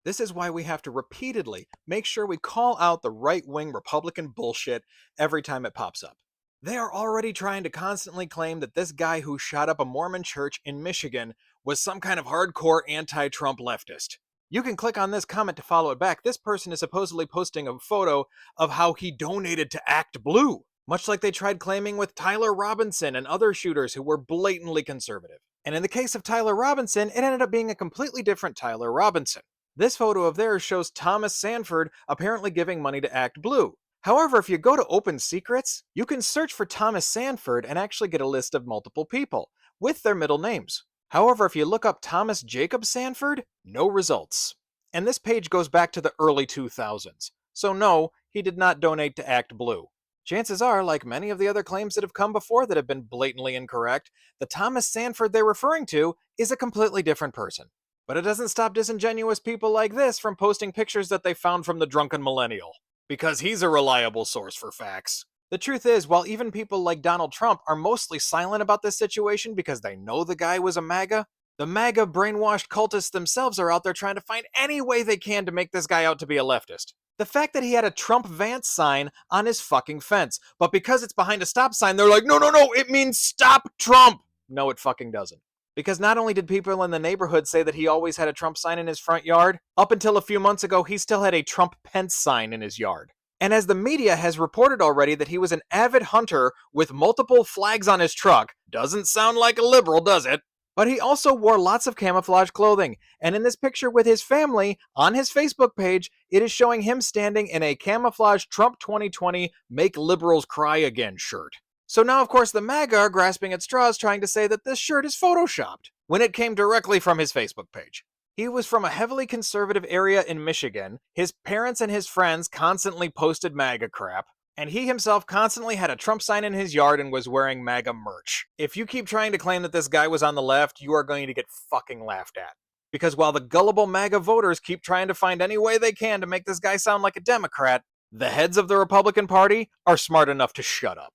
This is why we have to repeatedly make sure we call out the right-wing Republican bullshit every time it pops up. They are already trying to constantly claim that this guy who shot up a Mormon church in Michigan was some kind of hardcore anti-Trump leftist. You can click on this comment to follow it back. This person is supposedly posting a photo of how he donated to Act Blue, much like they tried claiming with Tyler Robinson and other shooters who were blatantly conservative. And in the case of Tyler Robinson, it ended up being a completely different Tyler Robinson. This photo of theirs shows Thomas Sanford apparently giving money to Act Blue. However, if you go to Open Secrets, you can search for Thomas Sanford and actually get a list of multiple people with their middle names. However, if you look up Thomas Jacob Sanford, no results. And this page goes back to the early 2000s. So no, he did not donate to Act Blue. Chances are, like many of the other claims that have come before that have been blatantly incorrect, the Thomas Sanford they're referring to is a completely different person. But it doesn't stop disingenuous people like this from posting pictures that they found from the drunken millennial, because he's a reliable source for facts. The truth is, while even people like Donald Trump are mostly silent about this situation because they know the guy was a MAGA, the MAGA brainwashed cultists themselves are out there trying to find any way they can to make this guy out to be a leftist. The fact that he had a Trump Vance sign on his fucking fence, but because it's behind a stop sign, they're like, no, no, no, it means stop Trump! No, it fucking doesn't. Because not only did people in the neighborhood say that he always had a Trump sign in his front yard, up until a few months ago, he still had a Trump Pence sign in his yard. And as the media has reported already that he was an avid hunter with multiple flags on his truck, doesn't sound like a liberal, does it? But he also wore lots of camouflage clothing, and in this picture with his family, on his Facebook page, it is showing him standing in a camouflage Trump 2020 Make Liberals Cry Again shirt. So now, of course, the MAGA are grasping at straws trying to say that this shirt is photoshopped, when it came directly from his Facebook page. He was from a heavily conservative area in Michigan, his parents and his friends constantly posted MAGA crap, and he himself constantly had a Trump sign in his yard and was wearing MAGA merch. If you keep trying to claim that this guy was on the left, you are going to get fucking laughed at. Because while the gullible MAGA voters keep trying to find any way they can to make this guy sound like a Democrat, the heads of the Republican Party are smart enough to shut up.